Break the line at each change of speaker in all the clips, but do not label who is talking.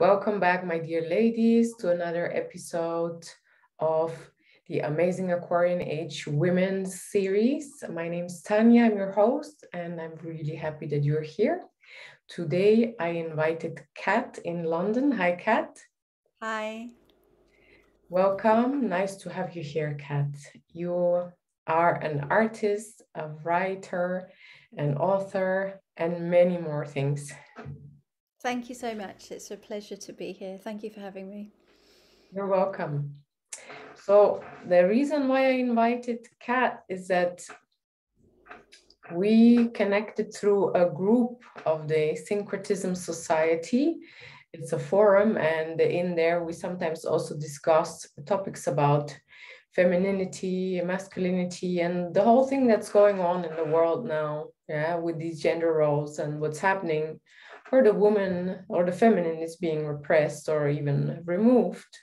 Welcome back, my dear ladies, to another episode of the Amazing Aquarian Age Women's series. My name is Tanya, I'm your host, and I'm really happy that you're here. Today, I invited Kat in London. Hi, Kat.
Hi.
Welcome. Nice to have you here, Kat. You are an artist, a writer, an author, and many more things.
Thank you so much. It's a pleasure to be here. Thank you for having me.
You're welcome. So the reason why I invited Kat is that we connected through a group of the Syncretism Society. It's a forum, and in there we sometimes also discuss topics about femininity, masculinity, and the whole thing that's going on in the world now, yeah, with these gender roles and what's happening where the woman or the feminine is being repressed or even removed.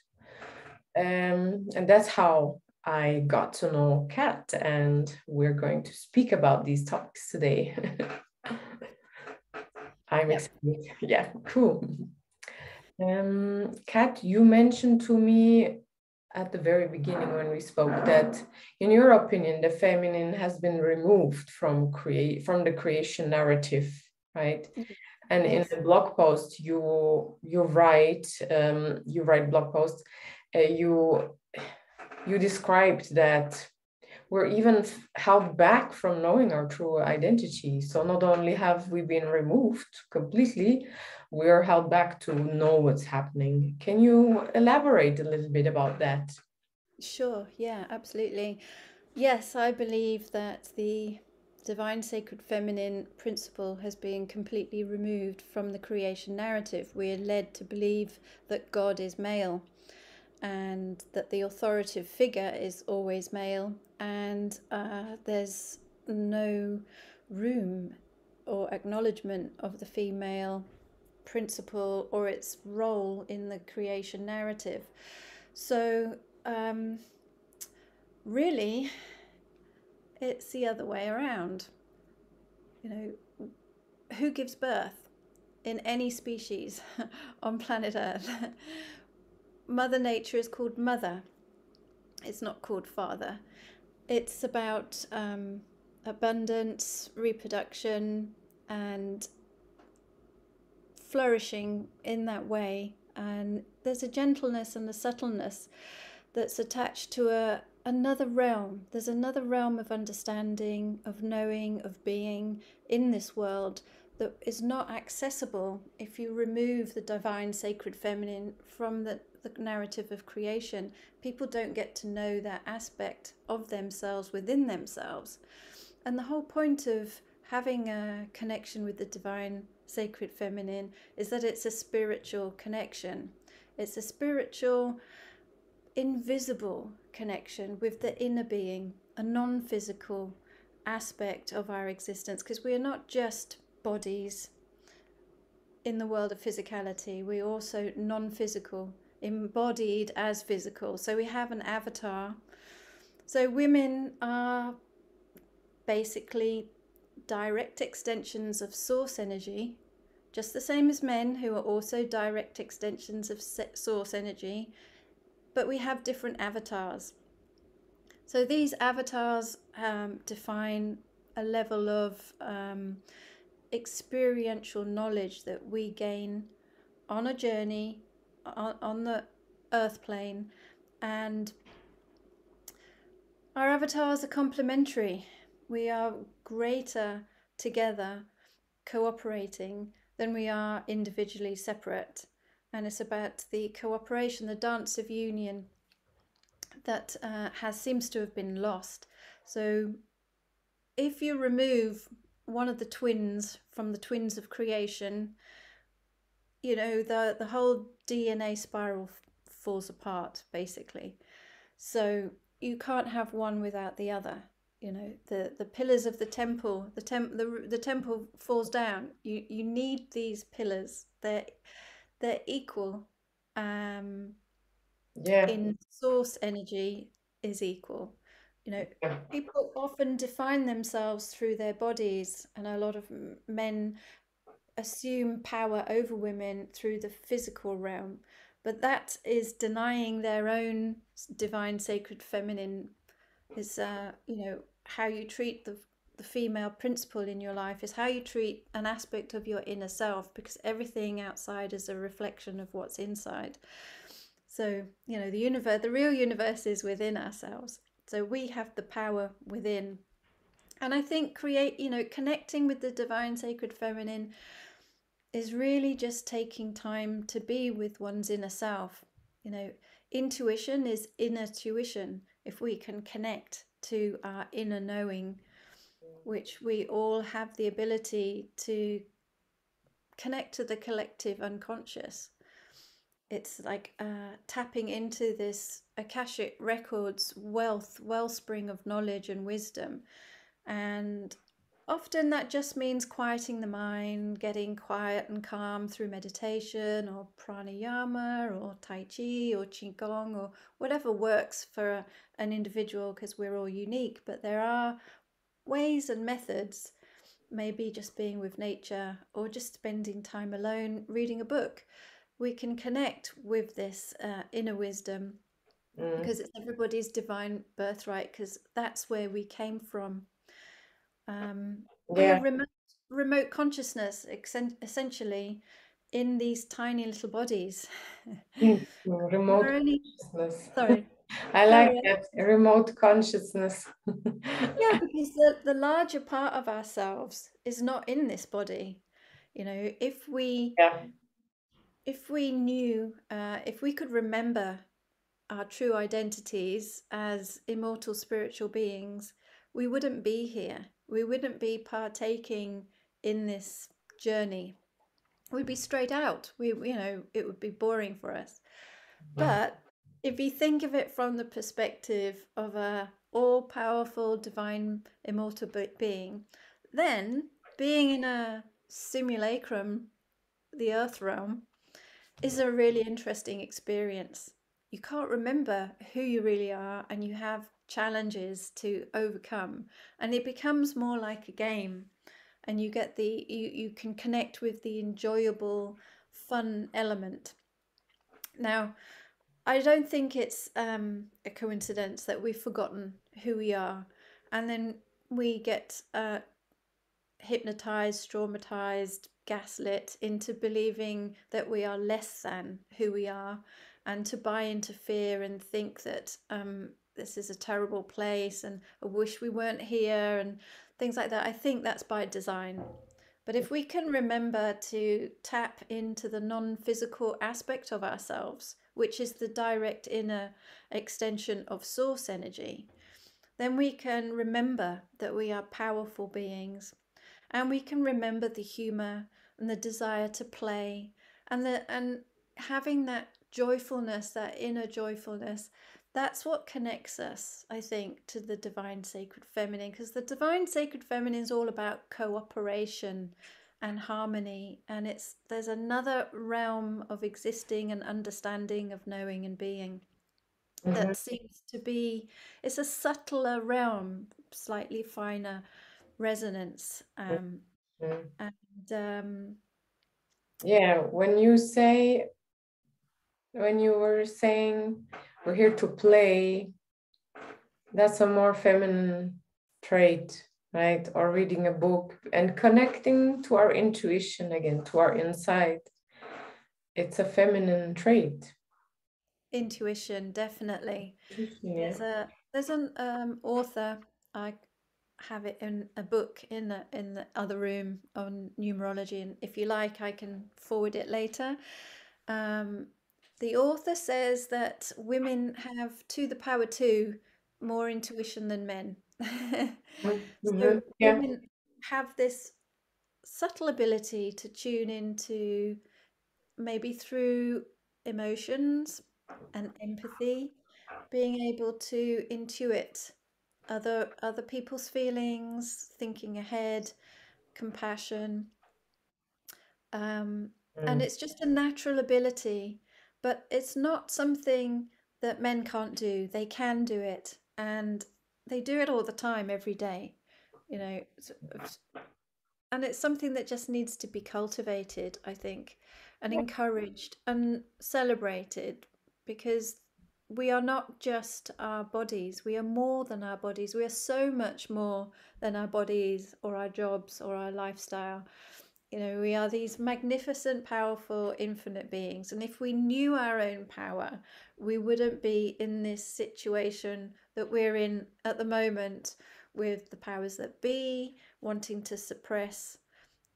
And that's how I got to know Kat, and we're going to speak about these topics today. I'm
Yep.
excited. Yeah, cool. Kat, you mentioned to me at the very beginning when we spoke that, in your opinion, the feminine has been removed from the creation narrative, right? And in
Yes.
a blog post, you write blog posts. You described that we're even held back from knowing our true identity. So not only have we been removed completely, we're held back to know what's happening. Can you elaborate a little bit about that?
Sure. Yeah, absolutely. Yes, I believe that the divine sacred feminine principle has been completely removed from the creation narrative. We're led to believe that God is male and that the authoritative figure is always male, and there's no room or acknowledgement of the female principle or its role in the creation narrative. So, really, it's the other way around. You know, who gives birth in any species on planet Earth? Mother Nature is called mother, it's not called father. It's about abundance, reproduction, and flourishing in that way. And there's a gentleness and a subtleness that's attached to another realm. There's another realm of understanding, of knowing, of being in this world that is not accessible if you remove the divine sacred feminine from the narrative of creation. People don't get to know that aspect of themselves within themselves. And the whole point of having a connection with the divine sacred feminine is that it's a spiritual connection. It's a spiritual, invisible connection with the inner being, a non physical aspect of our existence, because we are not just bodies in the world of physicality, we're also non physical, embodied as physical. So we have an avatar. So women are basically direct extensions of source energy, just the same as men, who are also direct extensions of source energy, but we have different avatars. So these avatars define a level of experiential knowledge that we gain on a journey on the earth plane, and our avatars are complementary. We are greater together, cooperating, than we are individually separate. And it's about the cooperation, the dance of union that seems to have been lost. So if you remove one of the twins from the twins of creation, you know, the whole DNA spiral falls apart, basically. So you can't have one without the other. You know, the pillars of the temple, the temple falls down. You need these pillars. They're equal. Um,
Yeah.
in source energy is equal. You know, people often define themselves through their bodies, and a lot of men assume power over women through the physical realm, but that is denying their own divine sacred feminine. Is how you treat the female principle in your life is how you treat an aspect of your inner self, because everything outside is a reflection of what's inside. So the real universe is within ourselves, so we have the power within. And I think connecting with the divine sacred feminine is really just taking time to be with one's inner self. Intuition is inner tuition. If we can connect to our inner knowing, which we all have the ability to connect to the collective unconscious. It's like tapping into this Akashic Records wellspring of knowledge and wisdom. And often that just means quieting the mind, getting quiet and calm through meditation or pranayama or tai chi or qigong or whatever works for an individual, because we're all unique. But there are ways and methods, maybe just being with nature or just spending time alone reading a book. We can connect with this inner wisdom, because it's everybody's divine birthright, because that's where we came from. We're remote consciousness, essentially, in these tiny little bodies.
Remote consciousness.
Sorry.
I like that, remote consciousness.
Yeah, because the larger part of ourselves is not in this body. If we knew, if we could remember our true identities as immortal spiritual beings, we wouldn't be here. We wouldn't be partaking in this journey. We'd be straight out. It would be boring for us. But if you think of it from the perspective of a all-powerful, divine, immortal being, then being in a simulacrum, the earth realm, is a really interesting experience. You can't remember who you really are, and you have challenges to overcome, and it becomes more like a game, and you get you can connect with the enjoyable, fun element. Now, I don't think it's a coincidence that we've forgotten who we are, and then we get hypnotized, traumatized, gaslit into believing that we are less than who we are, and to buy into fear and think that this is a terrible place and I wish we weren't here and things like that. I think that's by design. But if we can remember to tap into the non-physical aspect of ourselves, which is the direct inner extension of source energy, then we can remember that we are powerful beings, and we can remember the humor and the desire to play, and having that joyfulness, that inner joyfulness. That's what connects us, I think, to the divine sacred feminine, because the divine sacred feminine is all about cooperation and harmony, and there's another realm of existing and understanding, of knowing and being, that seems to be, it's a subtler realm, slightly finer resonance. And
yeah, when you were saying we're here to play, that's a more feminine trait, right? Or reading a book and connecting to our intuition again, to our inside. It's a feminine trait.
Intuition, definitely.
Yeah.
There's an author, I have it in a book in the other room, on numerology, and if you like I can forward it later. The author says that women have, to the power 2, more intuition than men. So women have this subtle ability to tune into, maybe through emotions and empathy, being able to intuit other people's feelings, thinking ahead, compassion. And it's just a natural ability, but it's not something that men can't do. They can do it, and they do it all the time, every day. and it's something that just needs to be cultivated, I think, and encouraged and celebrated, because we are not just our bodies. We are more than our bodies. We are so much more than our bodies or our jobs or our lifestyle. You know, we are these magnificent, powerful, infinite beings. And if we knew our own power, we wouldn't be in this situation that we're in at the moment, with the powers that be wanting to suppress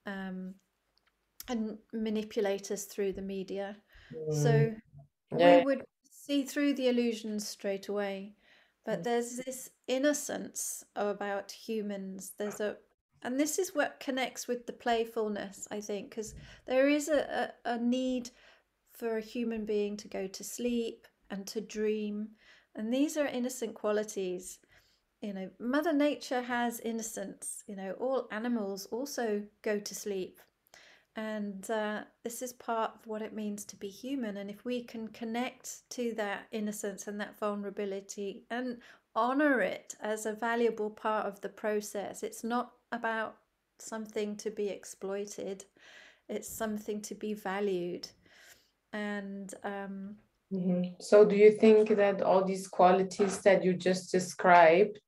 and manipulate us through the media.
Mm.
So we
Yeah.
would see through the illusions straight away. But there's this innocence about humans. And this is what connects with the playfulness, I think, because there is a need for a human being to go to sleep and to dream. And these are innocent qualities. You know, Mother Nature has innocence. You know, all animals also go to sleep. And this is part of what it means to be human. And if we can connect to that innocence and that vulnerability and honor it as a valuable part of the process, it's not about something to be exploited, it's something to be valued. And
So do you think that all these qualities that you just described,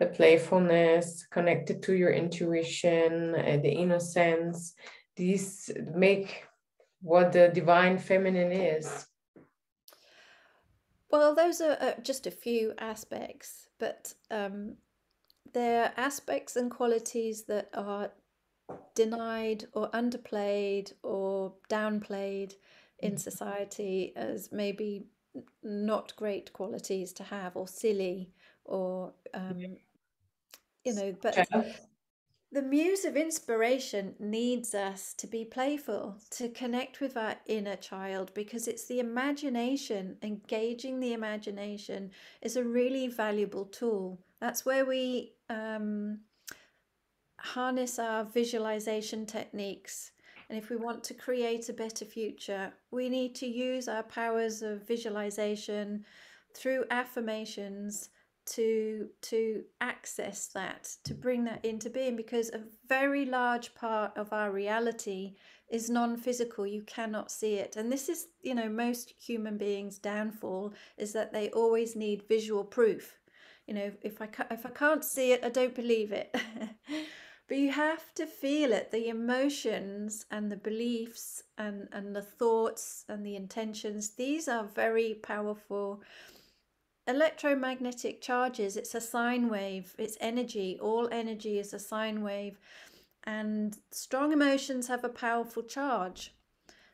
the playfulness connected to your intuition, the innocence, these make what the divine feminine is?
well, those are just a few aspects, but there are aspects and qualities that are denied or underplayed or downplayed in society as maybe not great qualities to have, or silly, or but
Jeff?
the muse of inspiration needs us to be playful, to connect with our inner child, because it's the imagination. Engaging the imagination is a really valuable tool. That's where we harness our visualization techniques. And if we want to create a better future, we need to use our powers of visualization through affirmations to access that, to bring that into being, because a very large part of our reality is non-physical. You cannot see it. And this is, most human beings' downfall, is that they always need visual proof. If I can't see it, I don't believe it. But you have to feel it, the emotions and the beliefs and the thoughts and the intentions. These are very powerful electromagnetic charges. It's a sine wave, it's energy. All energy is a sine wave. And strong emotions have a powerful charge.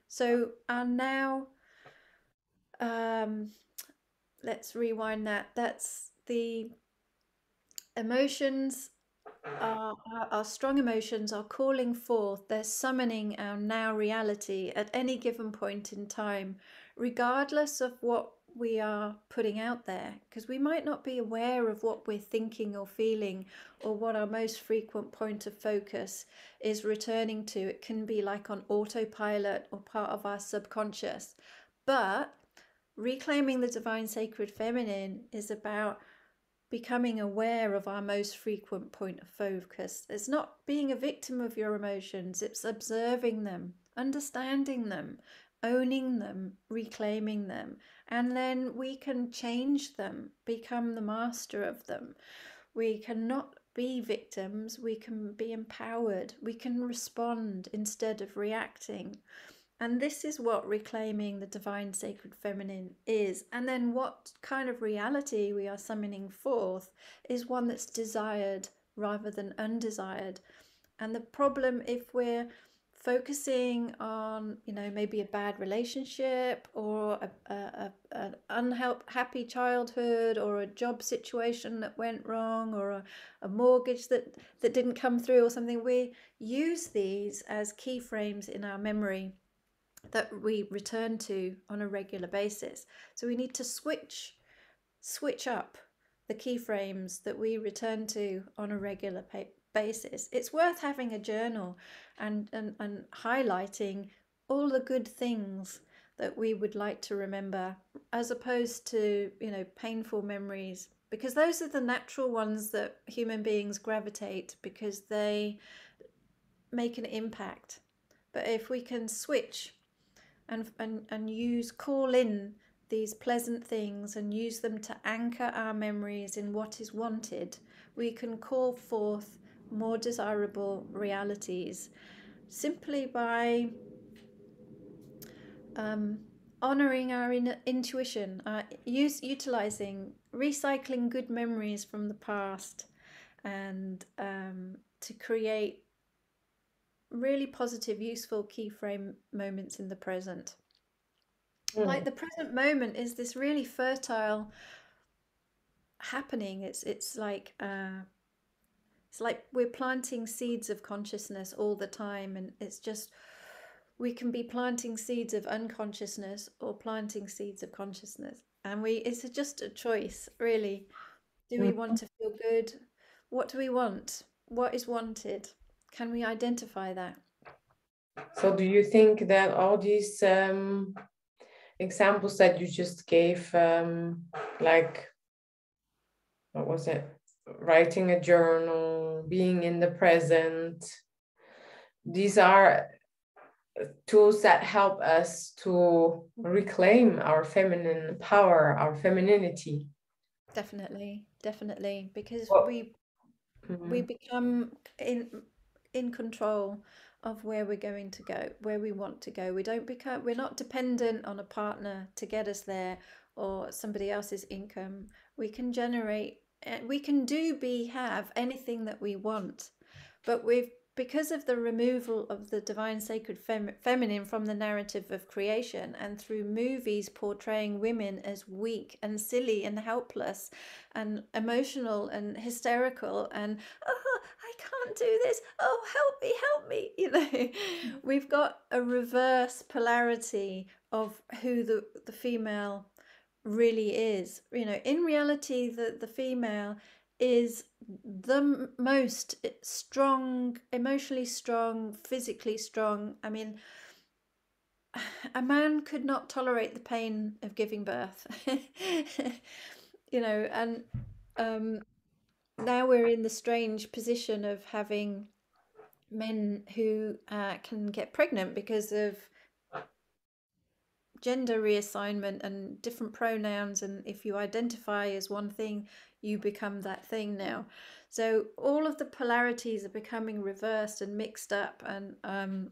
So now, let's rewind that. That's the emotions. Our strong emotions are calling forth, they're summoning our now reality at any given point in time, regardless of what we are putting out there, because we might not be aware of what we're thinking or feeling, or what our most frequent point of focus is returning to. It can be like on autopilot or part of our subconscious. But reclaiming the divine sacred feminine is about becoming aware of our most frequent point of focus. It's not being a victim of your emotions, it's observing them, understanding them, owning them, reclaiming them. And then we can change them, become the master of them. We cannot be victims, we can be empowered, we can respond instead of reacting. And this is what reclaiming the divine sacred feminine is. And then what kind of reality we are summoning forth is one that's desired rather than undesired. And the problem, if we're focusing on, maybe a bad relationship, or an unhappy childhood, or a job situation that went wrong, or a mortgage that didn't come through, or something, we use these as keyframes in our memory that we return to on a regular basis. So we need to switch up the keyframes that we return to on a regular basis. It's worth having a journal and highlighting all the good things that we would like to remember, as opposed to, painful memories, because those are the natural ones that human beings gravitate, because they make an impact. But if we can switch and call in these pleasant things and use them to anchor our memories in what is wanted, we can call forth more desirable realities simply by honoring our intuition, utilizing, recycling good memories from the past, and to create really positive, useful keyframe moments in the present. Like the present moment is this really fertile happening. It's like we're planting seeds of consciousness all the time, and it's just, we can be planting seeds of unconsciousness or planting seeds of consciousness, and it's just a choice, really. Do we want to feel good? What do we want? What is wanted? Can we identify that?
So do you think that all these examples that you just gave, like, what was it? Writing a journal, being in the present, these are tools that help us to reclaim our feminine power, our femininity?
Definitely, definitely, because we
Mhm.
become in control of where we're going to go, where we want to go. We're not dependent on a partner to get us there or somebody else's income. We can generate, we can have anything that we want, but because of the removal of the divine sacred feminine from the narrative of creation, and through movies portraying women as weak and silly and helpless and emotional and hysterical and, oh, I can't do this, oh, help me, you know, we've got a reverse polarity of who the female really is. You know, in reality, the female is the most strong, emotionally strong, physically strong. I mean, a man could not tolerate the pain of giving birth. You know, and now we're in the strange position of having men who can get pregnant because of gender reassignment and different pronouns, and if you identify as one thing, you become that thing now. So all of the polarities are becoming reversed and mixed up, and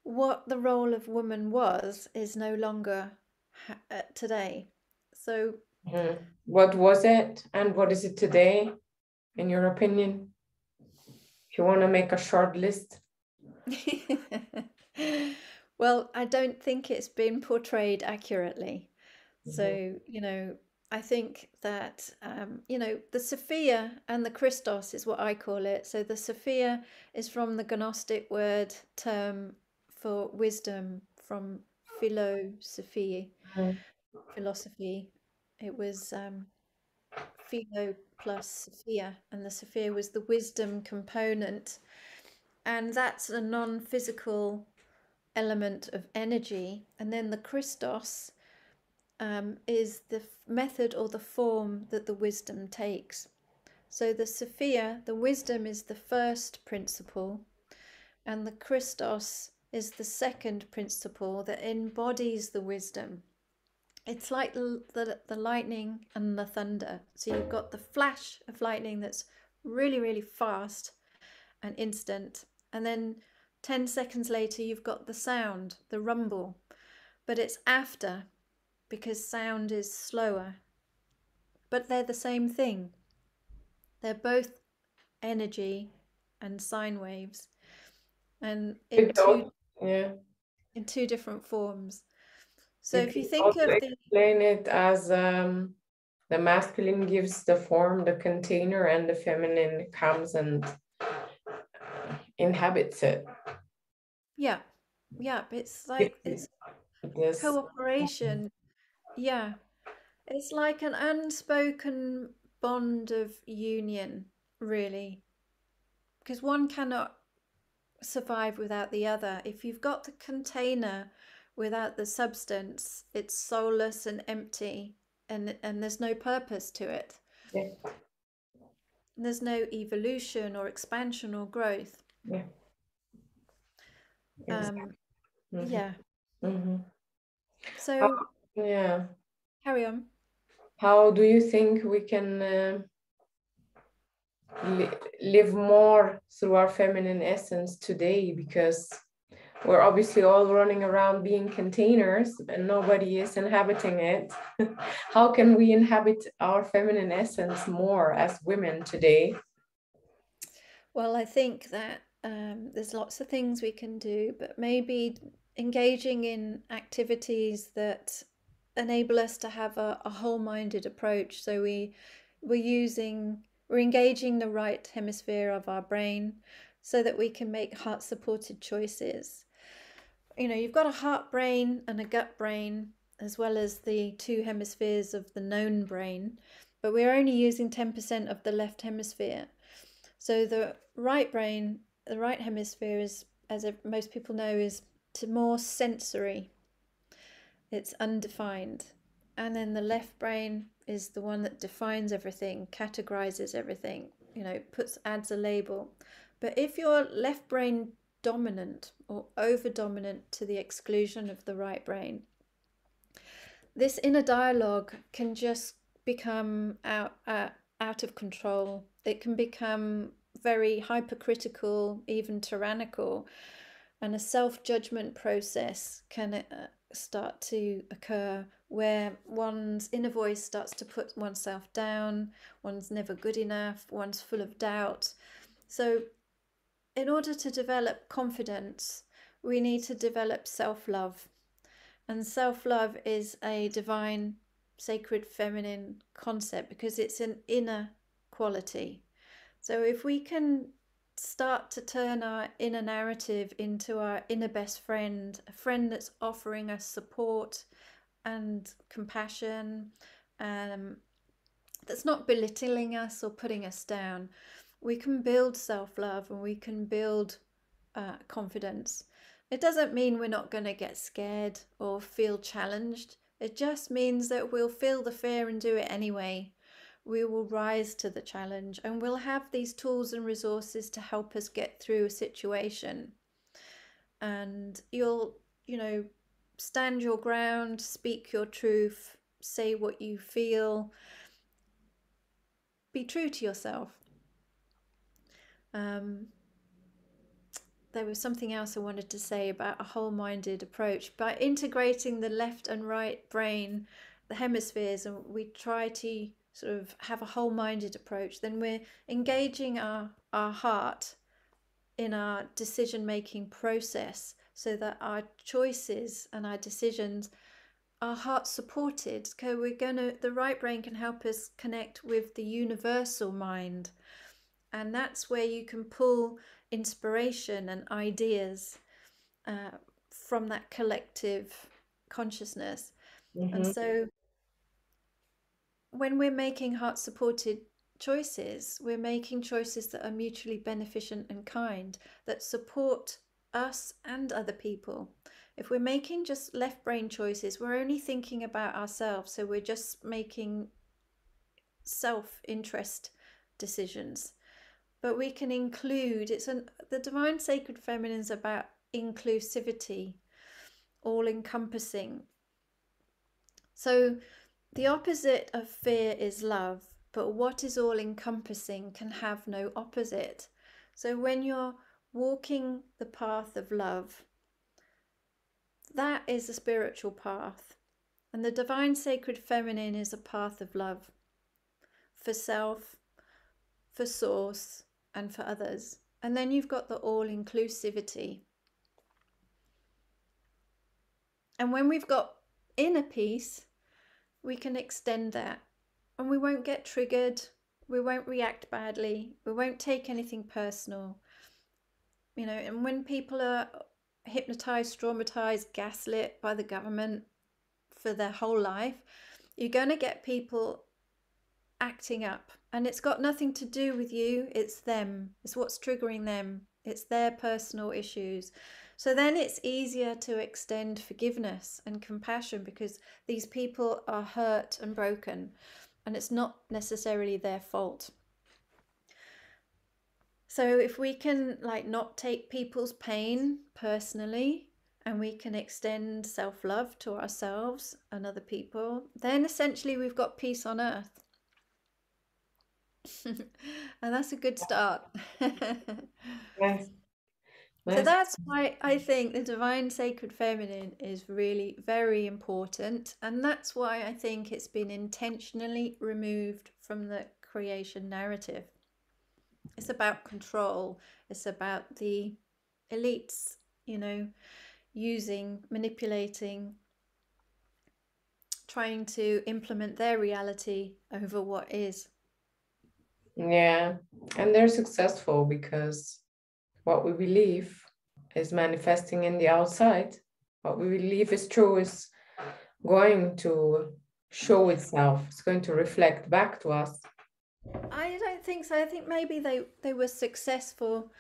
what the role of woman was is no longer today. So
What was it and what is it today, in your opinion? If you want to make a short list.
Well, I don't think it's been portrayed accurately. So, you know, I think that, you know, the Sophia and the Christos is what I call it. So the Sophia is from the Gnostic word term for wisdom, from philosophy. It was philo plus Sophia, and the Sophia was the wisdom component. And that's a non-physical element of energy. And then the Christos is the method or the form that the wisdom takes. So the Sophia, the wisdom, is the first principle, and the Christos is the second principle that embodies the wisdom. It's like the lightning and the thunder. So you've got the flash of lightning that's really, really fast and instant, and then 10 seconds later you've got the sound, the rumble, but it's after, because sound is slower. But they're the same thing. They're both energy and sine waves, and in two different forms. So if you think of the,
explain it as the masculine gives the form, the container, and the feminine comes and inhabits it.
yeah, it's like it's cooperation. Yeah, it's like an unspoken bond of union, really, because one cannot survive without the other. If you've got the container without the substance, it's soulless and empty, and there's no purpose to it.
Yeah.
There's no evolution or expansion or growth.
Yeah. Exactly.
Yeah.
Mm-hmm.
So
Yeah.
carry on.
How do you think we can live more through our feminine essence today? Because we're obviously all running around being containers and nobody is inhabiting it. How can we inhabit our feminine essence more as women today?
Well, I think that there's lots of things we can do, but maybe engaging in activities that enable us to have a whole-minded approach. So we're engaging the right hemisphere of our brain so that we can make heart-supported choices. You know, you've got a heart brain and a gut brain, as well as the two hemispheres of the known brain, but we're only using 10% of the left hemisphere. So the right brain, the right hemisphere is, as most people know, is more sensory. It's undefined. And then the left brain is the one that defines everything, categorizes everything, you know, adds a label. But if you're left brain dominant or over dominant to the exclusion of the right brain, this inner dialogue can just become out of control. It can become very hypercritical, even tyrannical, and a self-judgment process can start to occur where one's inner voice starts to put oneself down, one's never good enough, one's full of doubt. So in order to develop confidence, we need to develop self-love. And self-love is a divine, sacred, feminine concept because it's an inner quality. So if we can start to turn our inner narrative into our inner best friend, a friend that's offering us support and compassion, that's not belittling us or putting us down, we can build self-love and we can build confidence. It doesn't mean we're not going to get scared or feel challenged. It just means that we'll feel the fear and do it anyway. We will rise to the challenge and we'll have these tools and resources to help us get through a situation. And you'll, you know, stand your ground, speak your truth, say what you feel, be true to yourself. There was something else I wanted to say about a whole-minded approach. By integrating the left and right brain, the hemispheres, and we try to sort of have a whole-minded approach, then we're engaging our heart in our decision-making process so that our choices and our decisions are heart supported. So the right brain can help us connect with the universal mind. And that's where you can pull inspiration and ideas from that collective consciousness. And so when we're making heart-supported choices, we're making choices that are mutually beneficent and kind, that support us and other people. If we're making just left brain choices, we're only thinking about ourselves. So we're just making self-interest decisions. But we can include, the divine sacred feminine is about inclusivity, all encompassing. So the opposite of fear is love, but what is all encompassing can have no opposite. So when you're walking the path of love, that is a spiritual path. And the divine sacred feminine is a path of love for self, for source, and for others. And then you've got the all-inclusivity. And when we've got inner peace, we can extend that. And we won't get triggered. We won't react badly. We won't take anything personal. You know, and when people are hypnotized, traumatized, gaslit by the government for their whole life, you're going to get people acting up. And it's got nothing to do with you. It's them. It's what's triggering them. It's their personal issues. So then it's easier to extend forgiveness and compassion because these people are hurt and broken and it's not necessarily their fault. So if we can like not take people's pain personally, and we can extend self-love to ourselves and other people, then essentially we've got peace on earth. And that's a good start.
Nice,
So
nice.
that's why I think the divine sacred feminine is really very important. And that's why I think it's been intentionally removed from the creation narrative. It's about control, it's about the elites, you know, using, manipulating, trying to implement their reality over what is.
Yeah, and they're successful because what we believe is manifesting in the outside. What we believe is true is going to show itself. It's going to reflect back to us.
I don't think so. I think maybe they were successful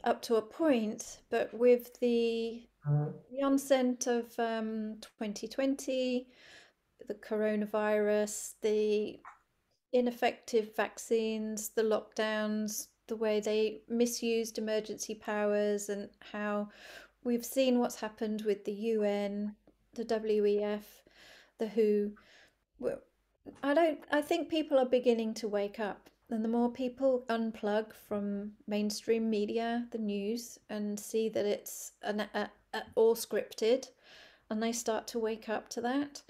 up to a point, but with the onset of 2020, the coronavirus, the ineffective vaccines, the lockdowns, the way they misused emergency powers, and how we've seen what's happened with the UN, the WEF, the WHO. Well, I think people are beginning to wake up. And the more people unplug from mainstream media, the news, and see that it's all scripted, and they start to wake up to that,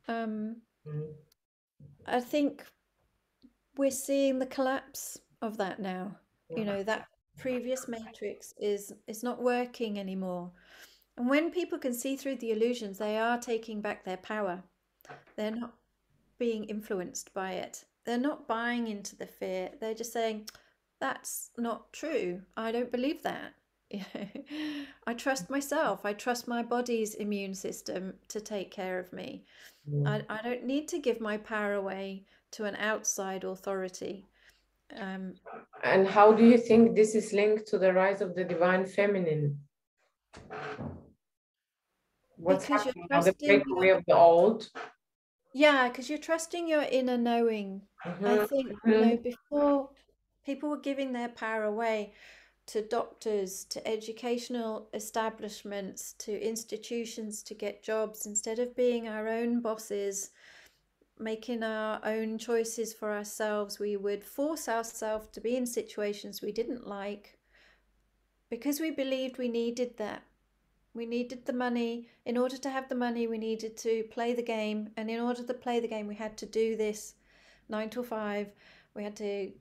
um,
Mm.
I think we're seeing the collapse of that now. You know, that previous matrix is not working anymore. And when people can see through the illusions, they are taking back their power. They're not being influenced by it. They're not buying into the fear. They're just saying, that's not true. I don't believe that. I trust myself. I trust my body's immune system to take care of me. I don't need to give my power away to an outside authority. Um,
And how do you think this is linked to the rise of the divine feminine? What's
because you're
happening now? The
trusting
breakaway of the old?
yeah, because you're trusting your inner knowing. I
Mhm,
think,
mhm,
before people were giving their power away to doctors, to educational establishments, to institutions to get jobs, instead of being our own bosses, making our own choices for ourselves, we would force ourselves to be in situations we didn't like because we believed we needed that. We needed the money. In order to have the money, we needed to play the game. And in order to play the game, we had to do this 9 to 5. We had to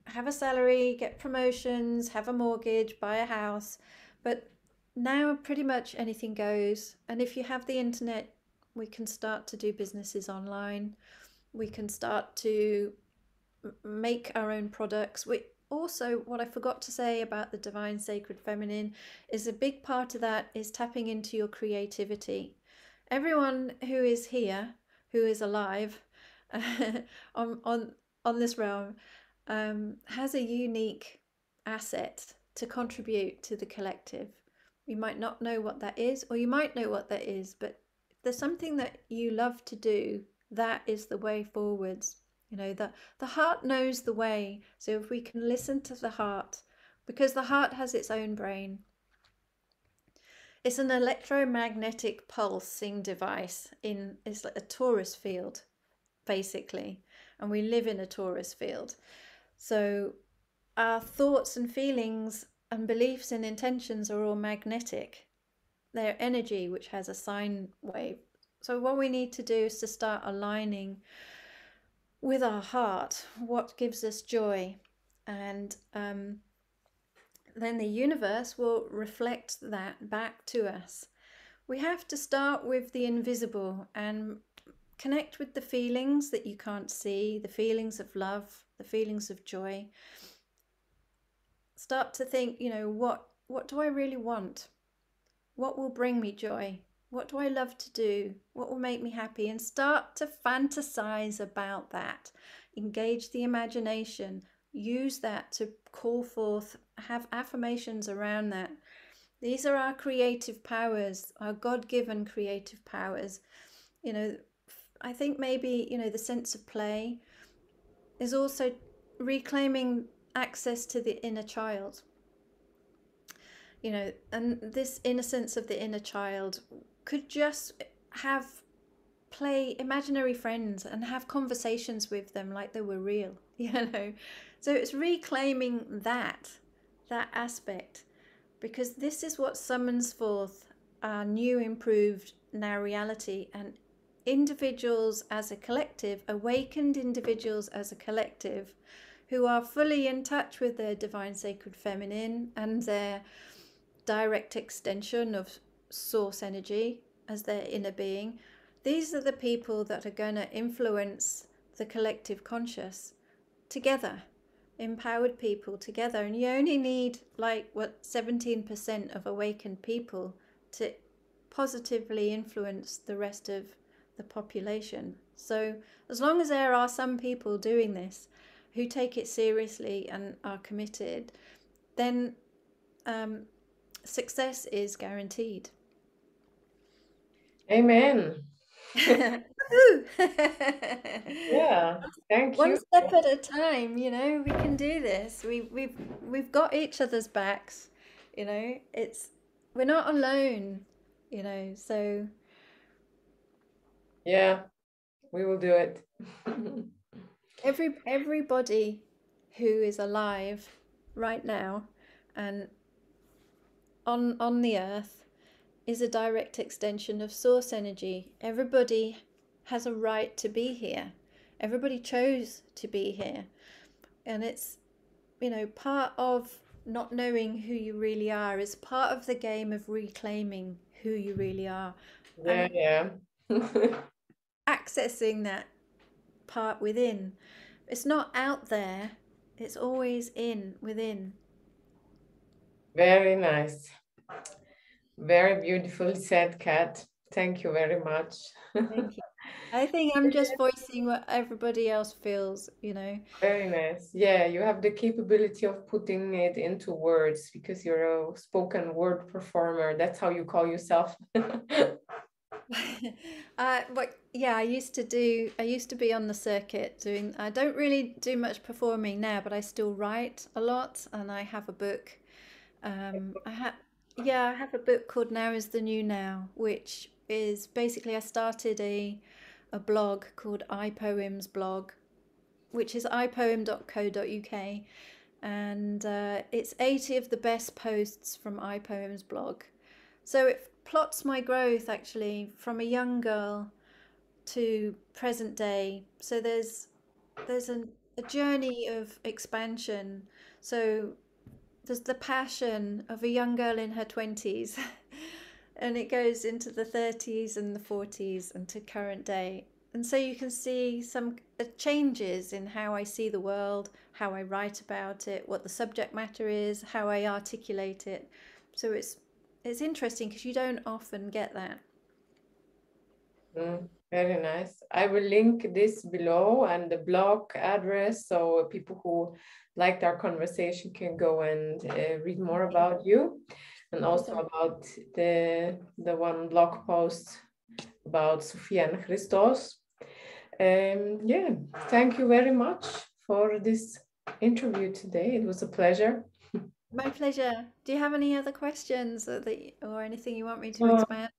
have a salary, get promotions, have a mortgage, buy a house. But now pretty much anything goes. And if you have the internet, we can start to do businesses online. We can start to make our own products. We also, what I forgot to say about the divine sacred feminine is a big part of that is tapping into your creativity. Everyone who is here, who is alive on on this realm, has a unique asset to contribute to the collective. You might not know what that is, or you might know what that is, but if there's something that you love to do, that is the way forwards. The heart knows the way. So if we can listen to the heart, because the heart has its own brain, it's an electromagnetic pulsing device. It's like a torus field, basically, and we live in a torus field. So our thoughts and feelings and beliefs and intentions are all magnetic. They're energy, which has a sine wave. So what we need to do is to start aligning with our heart, what gives us joy, and then the universe will reflect that back to us. We have to start with the invisible and connect with the feelings that you can't see, the feelings of love, the feelings of joy. Start to think, what do I really want? What will bring me joy? What do I love to do? What will make me happy? And start to fantasize about that. Engage the imagination. Use that to call forth, have affirmations around that. These are our creative powers, our God-given creative powers. I think maybe, the sense of play is also reclaiming access to the inner child. You know, and this innocence of the inner child could just play imaginary friends and have conversations with them like they were real, you know. So it's reclaiming that aspect, because this is what summons forth our new, improved now reality, and individuals as a collective, awakened individuals as a collective, who are fully in touch with their divine sacred feminine and their direct extension of source energy as their inner being. These are the people that are going to influence the collective conscious together, empowered people together. And you only need like 17% of awakened people to positively influence the rest of the population. So as long as there are some people doing this who take it seriously and are committed, then success is guaranteed.
Amen. Yeah, thank you.
One step at a time, you know, we can do this. We've got each other's backs, you know. We're not alone, you know. So
yeah, we will do it.
everybody who is alive right now and on the earth is a direct extension of source energy. Everybody has a right to be here. Everybody chose to be here. And it's, you know, part of not knowing who you really are is part of the game of reclaiming who you really are.
Yeah.
Accessing that part within. It's not out there, it's always within.
Very nice. Very beautifully said, Kat. Thank you very much.
Thank you. I think I'm just voicing what everybody else feels, you know.
Very nice. Yeah, you have the capability of putting it into words because you're a spoken word performer. That's how you call yourself.
Yeah, I used to be on the circuit doing, I don't really do much performing now, but I still write a lot, and I have a book. I have a book called Now is the New Now, which is basically, I started a blog called iPoems blog, which is ipoem.co.uk, and it's 80 of the best posts from iPoems blog. So it plots my growth actually from a young girl to present day. So there's a journey of expansion. So there's the passion of a young girl in her 20s and it goes into the 30s and the 40s and to current day. And so you can see some changes in how I see the world, how I write about it, what the subject matter is, how I articulate it. So it's interesting because you don't often get that.
Very nice. I will link this below and the blog address so people who liked our conversation can go and read more about you, and also about the one blog post about Sophia and Christos. Yeah, thank you very much for this interview today. It was a pleasure.
My pleasure. Do you have any other questions or anything you want me to expand?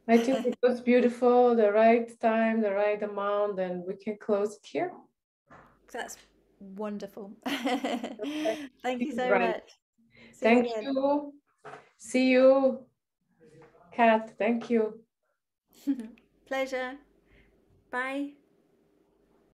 I think it was beautiful, the right time, the right amount, and we can close it here.
That's wonderful. Thank you so much.
Thank you. See you, Kat. Thank you.
Pleasure. Bye.